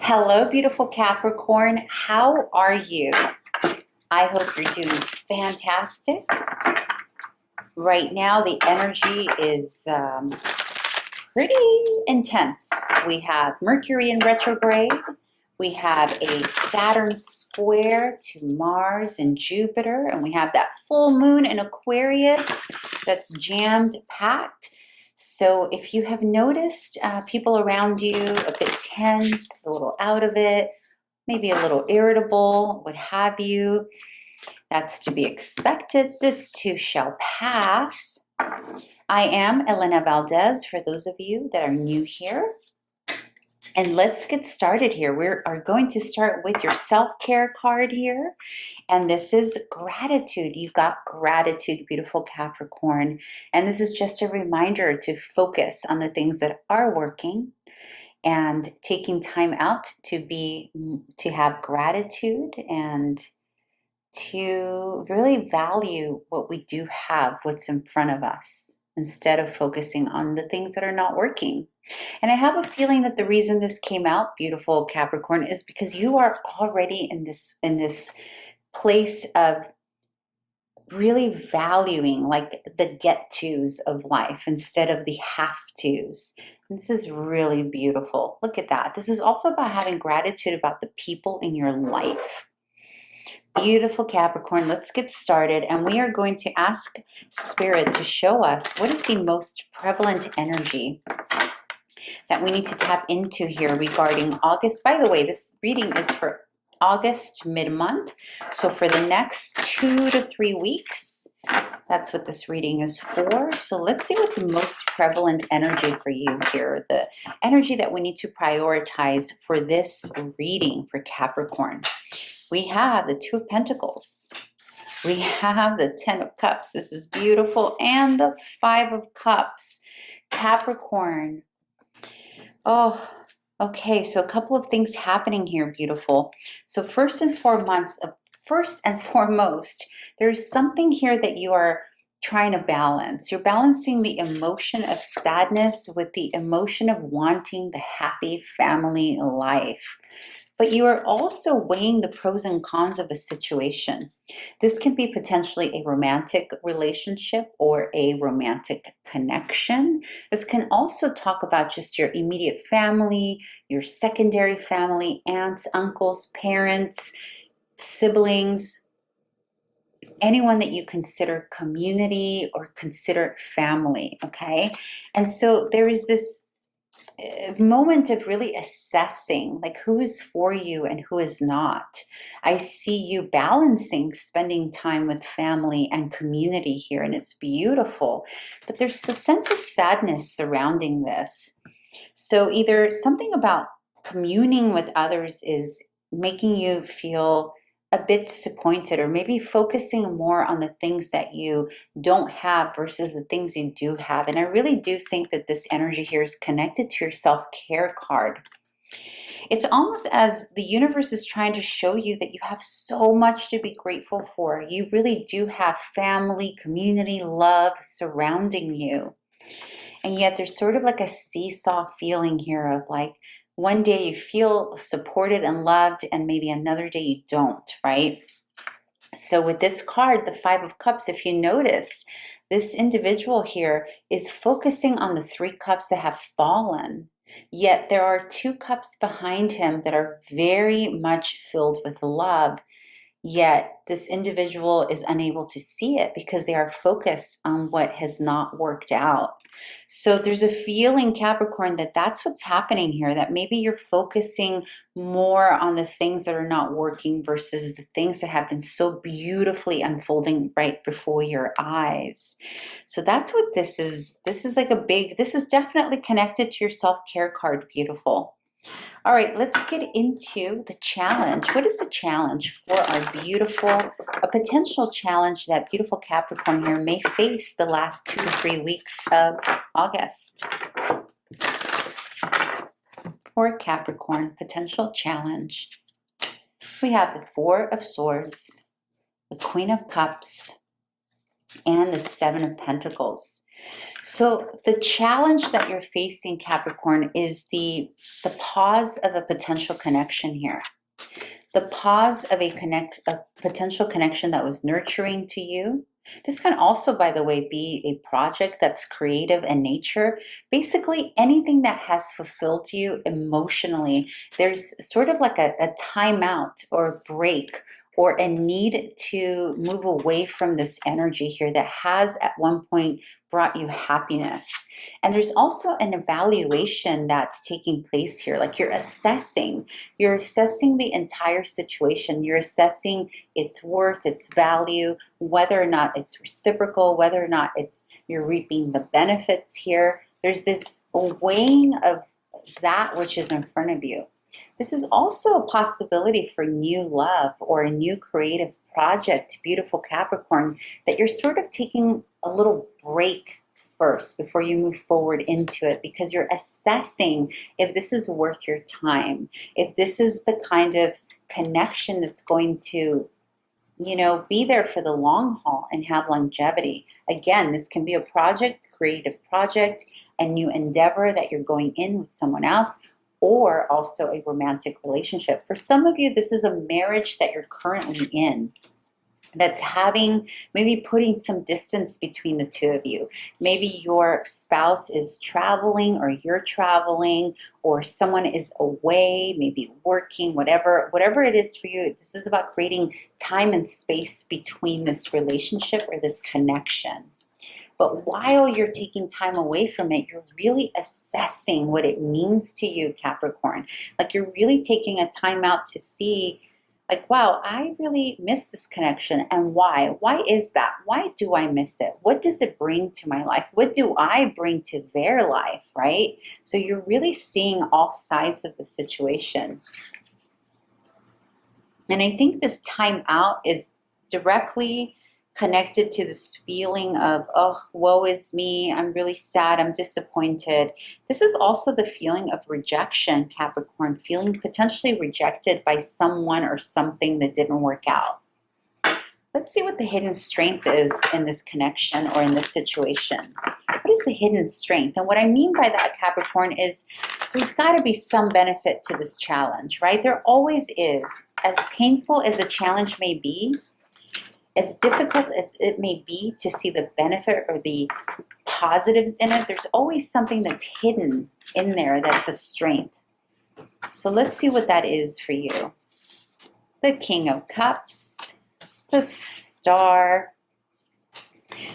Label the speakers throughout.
Speaker 1: Hello, beautiful Capricorn. How are you? I hope you're doing fantastic. Right now, the energy is pretty intense. We have Mercury in retrograde. We have a Saturn square to Mars and Jupiter. And we have that full moon in Aquarius that's jammed packed. So if you have noticed people around you a bit tense, a little out of it, maybe a little irritable, what have you, that's to be expected. This too shall pass. I am Elena Valdez, for those of you that are new here. And let's get started here. We are going to start with your self-care card here. And this is gratitude. You've got gratitude, beautiful Capricorn. And this is just a reminder to focus on the things that are working and taking time out to have gratitude and to really value what we do have, what's in front of us, instead of focusing on the things that are not working. And I have a feeling that the reason this came out, beautiful Capricorn, is because you are already in this place of really valuing like the get-tos of life instead of the have-tos. And this is really beautiful. Look at that. This is also about having gratitude about the people in your life. Beautiful Capricorn, let's get started. And we are going to ask Spirit to show us what is the most prevalent energy that we need to tap into here regarding August. By the way, this reading is for August mid-month. So for the next 2 to 3 weeks, that's what this reading is for. So let's see what the most prevalent energy for you here, the energy that we need to prioritize for this reading for Capricorn. We have the Two of Pentacles. We have the Ten of Cups. This is beautiful. And the Five of Cups. Capricorn. Oh, okay. So a couple of things happening here, beautiful. So first and foremost, there's something here that you are trying to balance. You're balancing the emotion of sadness with the emotion of wanting the happy family life. But you are also weighing the pros and cons of a situation. This can be potentially a romantic relationship or a romantic connection. This can also talk about just your immediate family, your secondary family, aunts, uncles, parents, siblings, anyone that you consider community or consider family, okay? And so there is this moment of really assessing like who is for you and who is not. I see you balancing spending time with family and community here, and it's beautiful, but there's a sense of sadness surrounding this. So either something about communing with others is making you feel a bit disappointed, or maybe focusing more on the things that you don't have versus the things you do have. And I really do think that this energy here is connected to your self-care card. It's almost as the universe is trying to show you that you have so much to be grateful for. You really do have family, community, love surrounding you. And yet there's sort of like a seesaw feeling here of like, one day you feel supported and loved, and maybe another day you don't, right? So with this card, the Five of Cups, if you notice, this individual here is focusing on the 3 cups that have fallen. Yet there are 2 cups behind him that are very much filled with love. Yet this individual is unable to see it because they are focused on what has not worked out. So there's a feeling, Capricorn, that that's what's happening here, that maybe you're focusing more on the things that are not working versus the things that have been so beautifully unfolding right before your eyes. So that's what this is. This is this is definitely connected to your self-care card, beautiful. All right, let's get into the challenge. What is the challenge for our a potential challenge that beautiful Capricorn here may face the last 2 to 3 weeks of August? For Capricorn, potential challenge. We have the Four of Swords, the Queen of Cups, and the Seven of Pentacles. So the challenge that you're facing, Capricorn, is the pause of a potential connection here. The pause of a potential connection that was nurturing to you. This can also, by the way, be a project that's creative in nature. Basically, anything that has fulfilled you emotionally. There's sort of like a timeout or a break or a need to move away from this energy here that has at one point brought you happiness. And there's also an evaluation that's taking place here. Like you're assessing the entire situation. You're assessing its worth, its value, whether or not it's reciprocal, whether or not you're reaping the benefits here. There's this weighing of that which is in front of you. This is also a possibility for new love or a new creative project, beautiful Capricorn, that you're sort of taking a little break first before you move forward into it, because you're assessing if this is worth your time, if this is the kind of connection that's going to, be there for the long haul and have longevity. Again, this can be a project, creative project, a new endeavor that you're going in with someone else, or also a romantic relationship. For some of you, this is a marriage that you're currently in that's having, maybe putting some distance between the two of you. Maybe your spouse is traveling or you're traveling, or someone is away, maybe working, whatever it is for you. This is about creating time and space between this relationship or this connection. But while you're taking time away from it, you're really assessing what it means to you, Capricorn. Like you're really taking a time out to see, like, wow, I really miss this connection. And why? Why is that? Why do I miss it? What does it bring to my life? What do I bring to their life, right? So you're really seeing all sides of the situation. And I think this time out is directly connected to this feeling of, oh, woe is me, I'm really sad, I'm disappointed. This is also the feeling of rejection, Capricorn, feeling potentially rejected by someone or something that didn't work out. Let's see what the hidden strength is in this connection or in this situation. What is the hidden strength? And what I mean by that, Capricorn, is there's got to be some benefit to this challenge, right? There always is. As painful as a challenge may be, as difficult as it may be to see the benefit or the positives in it, there's always something that's hidden in there that's a strength. So let's see what that is for you. The King of Cups, the Star,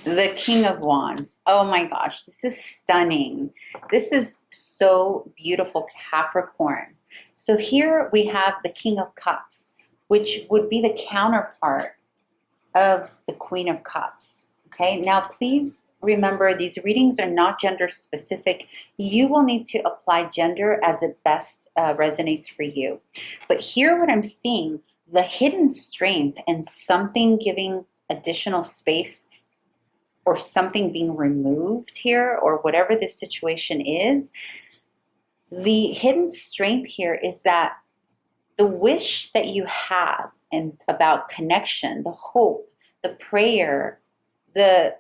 Speaker 1: the King of Wands. Oh my gosh, this is stunning. This is so beautiful, Capricorn. So here we have the King of Cups, which would be the counterpart of the Queen of Cups. Okay, now please remember, these readings are not gender specific. You will need to apply gender as it best resonates for you. But here what I'm seeing, the hidden strength and something giving additional space or something being removed here, or whatever this situation is, the hidden strength here is that the wish that you have and about connection, the hope, the prayer, the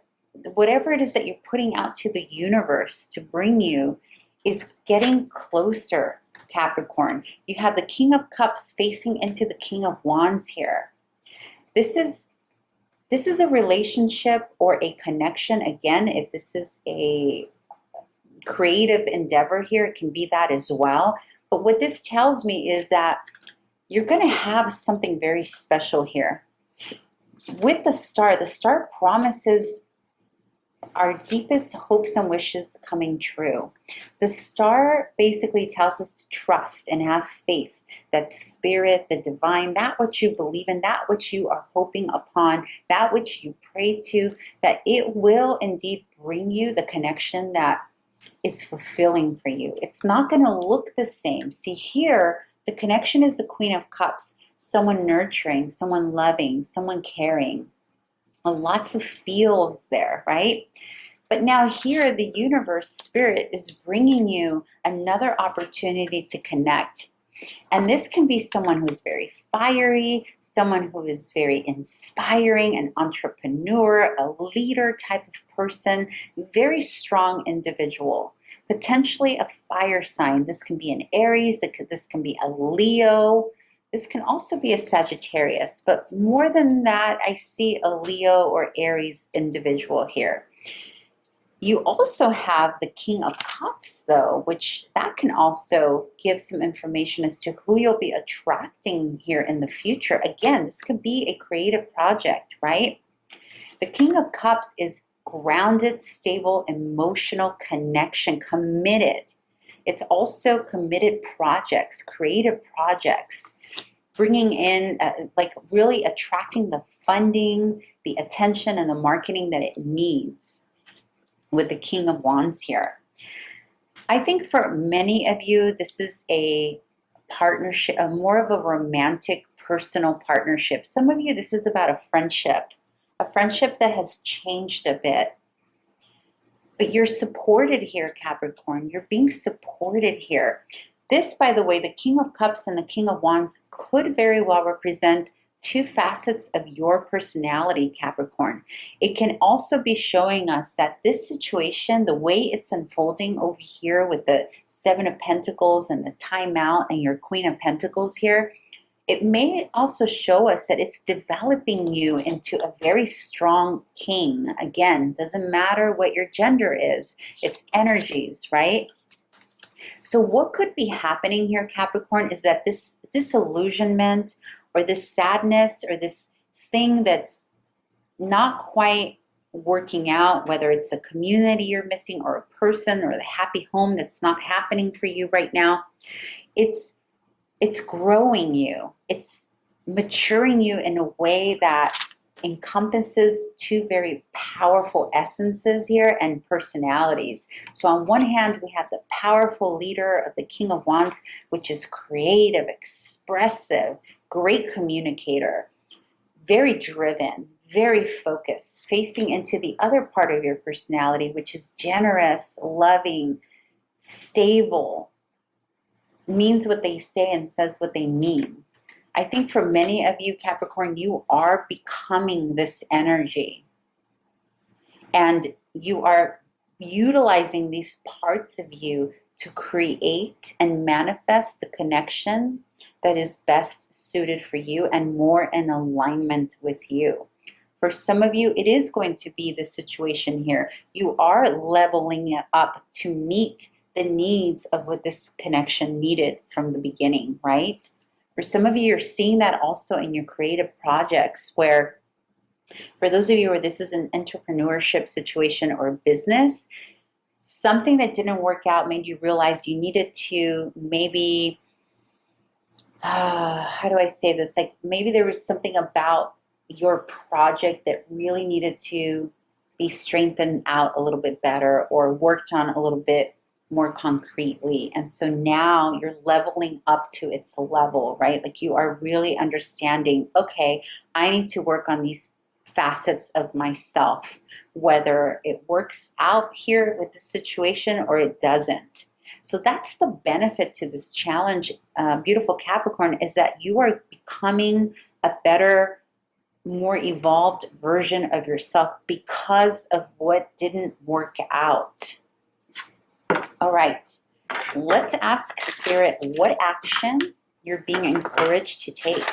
Speaker 1: whatever it is that you're putting out to the universe to bring you is getting closer, Capricorn. You have the King of Cups facing into the King of Wands here. This is a relationship or a connection. Again, if this is a creative endeavor here, it can be that as well. But what this tells me is that you're going to have something very special here. With the Star promises our deepest hopes and wishes coming true. The Star basically tells us to trust and have faith that spirit, the divine, that which you believe in, that which you are hoping upon, that which you pray to, that it will indeed bring you the connection that is fulfilling for you. It's not going to look the same. See here, the connection is the Queen of Cups, someone nurturing, someone loving, someone caring. Lots of feels there, right? But now here, the universe, spirit is bringing you another opportunity to connect. And this can be someone who's very fiery, someone who is very inspiring, an entrepreneur, a leader type of person, very strong individual, potentially a fire sign. This can be an Aries, this can be a Leo, this can also be a Sagittarius, but more than that, I see a Leo or Aries individual here. You also have the King of Cups, though, which that can also give some information as to who you'll be attracting here in the future. Again, this could be a creative project, right? The King of Cups is grounded, stable, emotional connection, committed. It's also committed projects, creative projects, bringing in, like really attracting the funding, the attention, and the marketing that it needs with the King of Wands here. I think for many of you, this is a partnership, more of a romantic, personal partnership. Some of you, this is about a friendship that has changed a bit. But you're supported here, Capricorn. You're being supported here. This, by the way, the King of Cups and the King of Wands could very well represent two facets of your personality, Capricorn. It can also be showing us that this situation, the way it's unfolding over here with the Seven of Pentacles and the timeout and your Queen of Pentacles here, it may also show us that it's developing you into a very strong king. Again, doesn't matter what your gender is, it's energies, right? So what could be happening here, Capricorn, is that this disillusionment or this sadness or this thing that's not quite working out, whether it's a community you're missing or a person or the happy home that's not happening for you right now, it's growing you. It's maturing you in a way that encompasses two very powerful essences here and personalities. So on one hand, we have the powerful leader of the King of Wands, which is creative, expressive, great communicator, very driven, very focused, facing into the other part of your personality, which is generous, loving, stable, means what they say and says what they mean. I think for many of you, Capricorn, you are becoming this energy. And you are utilizing these parts of you to create and manifest the connection that is best suited for you and more in alignment with you. For some of you, it is going to be the situation here. You are leveling it up to meet the needs of what this connection needed from the beginning, right? For some of you, you're seeing that also in your creative projects where, for those of you where this is an entrepreneurship situation or business, something that didn't work out made you realize you needed to maybe, how do I say this? Like maybe there was something about your project that really needed to be strengthened out a little bit better or worked on a little bit more concretely. And so now you're leveling up to its level, right? Like you are really understanding, okay, I need to work on these facets of myself, whether it works out here with the situation or it doesn't. So that's the benefit to this challenge, beautiful Capricorn, is that you are becoming a better, more evolved version of yourself because of what didn't work out. All right, let's ask Spirit what action you're being encouraged to take.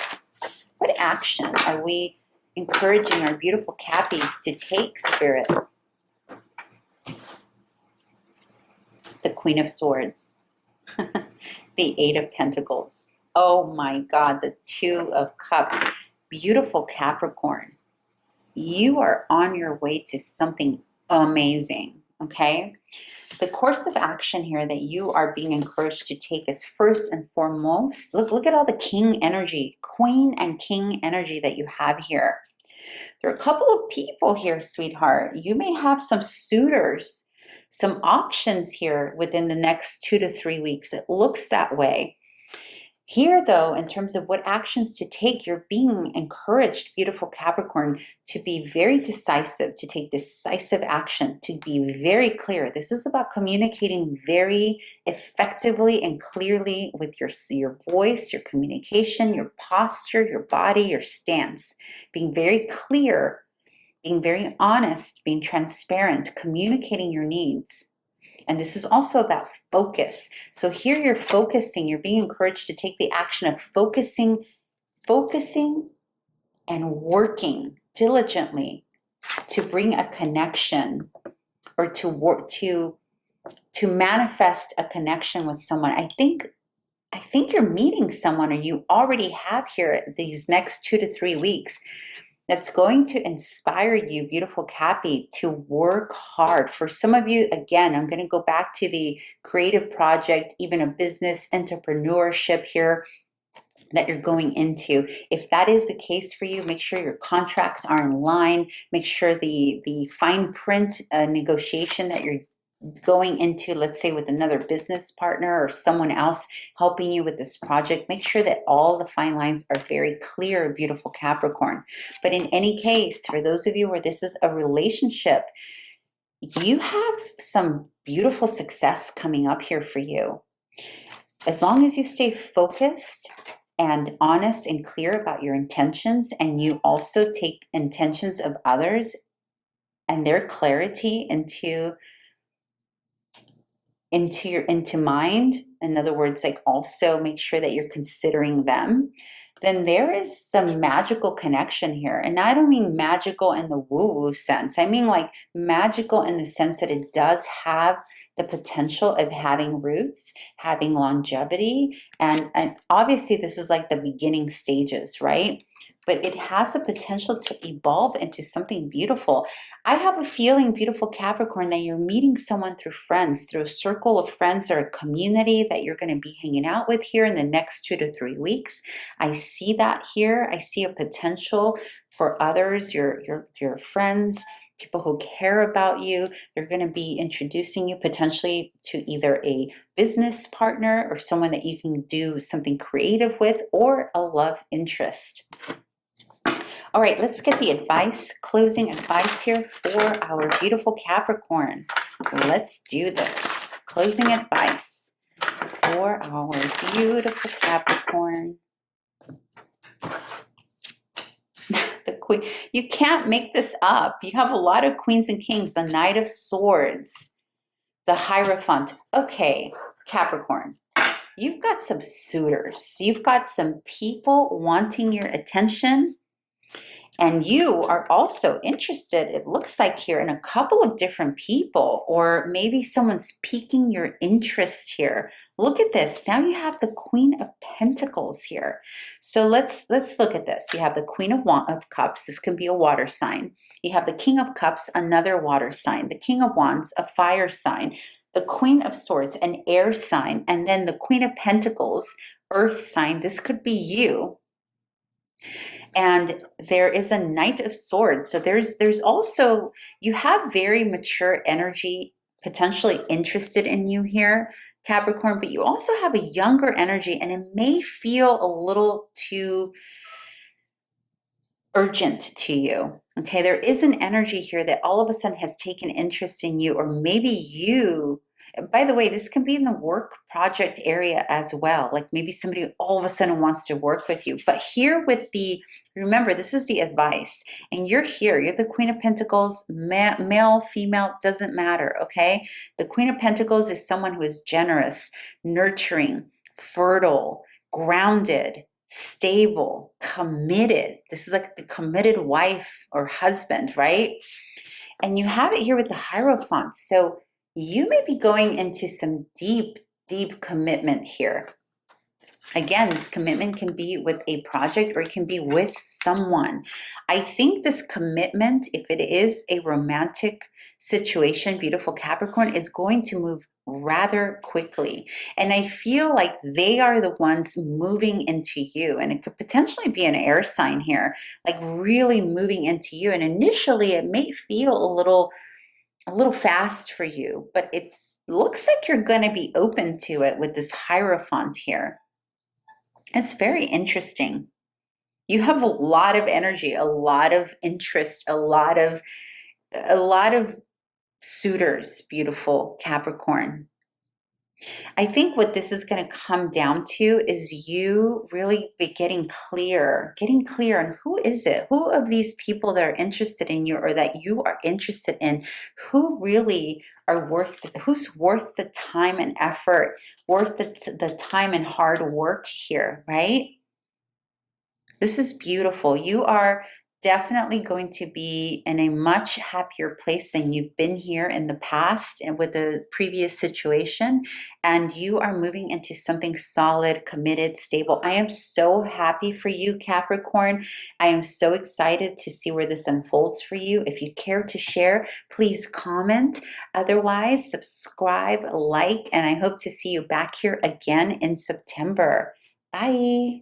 Speaker 1: What action are we encouraging our beautiful Cappies to take, Spirit? The Queen of Swords, the Eight of Pentacles. Oh my God, the Two of Cups. Beautiful Capricorn. You are on your way to something amazing, okay? The course of action here that you are being encouraged to take is first and foremost, look at all the king energy, queen and king energy that you have here. There are a couple of people here, sweetheart. You may have some suitors, some options here within the next 2 to 3 weeks. It looks that way. Here, though, in terms of what actions to take, you're being encouraged, beautiful Capricorn, to be very decisive, to take decisive action, to be very clear. This is about communicating very effectively and clearly with your voice, your communication, your posture, your body, your stance. Being very clear, being very honest, being transparent, communicating your needs. And this is also about focus. So here you're focusing, you're being encouraged to take the action of focusing and working diligently to bring a connection, or to work to manifest a connection with someone. I think you're meeting someone, or you already have here these next 2 to 3 weeks, that's going to inspire you, beautiful Cappy, to work hard. For some of you, again, I'm going to go back to the creative project, even a business entrepreneurship here that you're going into. If that is the case for you, make sure your contracts are in line. Make sure the fine print negotiation that you're going into, let's say with another business partner or someone else helping you with this project, make sure that all the fine lines are very clear, beautiful Capricorn. But in any case, for those of you where this is a relationship, you have some beautiful success coming up here for you. As long as you stay focused and honest and clear about your intentions, and you also take intentions of others and their clarity into mind, in other words, like also make sure that you're considering them, then there is some magical connection here. And I don't mean magical in the woo-woo sense. I mean like magical in the sense that it does have the potential of having roots, having longevity. And obviously this is like the beginning stages, right? But it has the potential to evolve into something beautiful. I have a feeling, beautiful Capricorn, that you're meeting someone through friends, through a circle of friends or a community that you're going to be hanging out with here in the next 2 to 3 weeks. I see that here. I see a potential for others, your friends, people who care about you. They're going to be introducing you potentially to either a business partner or someone that you can do something creative with, or a love interest. All right, let's get the advice, closing advice here for our beautiful Capricorn. Let's do this. Closing advice for our beautiful Capricorn. The Queen. You can't make this up. You have a lot of Queens and Kings. The Knight of Swords. The Hierophant. Okay, Capricorn. You've got some suitors. You've got some people wanting your attention. And you are also interested, it looks like here, in a couple of different people, or maybe someone's piquing your interest here. Look at this. Now you have the Queen of Pentacles here. So let's look at this. You have the Queen of Cups. This can be a water sign. You have the King of Cups, another water sign. The King of Wands, a fire sign. The Queen of Swords, an air sign. And then the Queen of Pentacles, earth sign. This could be you. And there is a Knight of Swords. So there's also, you have very mature energy potentially interested in you here, Capricorn, but you also have a younger energy, and it may feel a little too urgent to you. Okay, there is an energy here that all of a sudden has taken interest in you, or maybe you, by the way, this can be in the work project area as well. Like maybe somebody all of a sudden wants to work with you. But here with the, remember, this is the advice. And you're here. You're the Queen of Pentacles, male, female, doesn't matter, okay? The Queen of Pentacles is someone who is generous, nurturing, fertile, grounded, stable, committed. This is like the committed wife or husband, right? And you have it here with the Hierophant. So you may be going into some deep, deep commitment here. Again, this commitment can be with a project, or it can be with someone. I think this commitment, if it is a romantic situation, beautiful Capricorn, is going to move rather quickly. And I feel like they are the ones moving into you. And it could potentially be an air sign here, like really moving into you. And initially it may feel a little fast for you, but it looks like you're going to be open to it with this Hierophant here. It's very interesting. You have a lot of energy, a lot of interest, a lot of suitors, beautiful Capricorn. I think what this is going to come down to is you really be getting clear on who is it, who of these people that are interested in you or that you are interested in, who really are who's worth the time and effort, worth the time and hard work here, right? This is beautiful. You are definitely going to be in a much happier place than you've been here in the past and with the previous situation. And you are moving into something solid, committed, stable. I am so happy for you, Capricorn. I am so excited to see where this unfolds for you. If you care to share, please comment. Otherwise, subscribe, like, and I hope to see you back here again in September. Bye.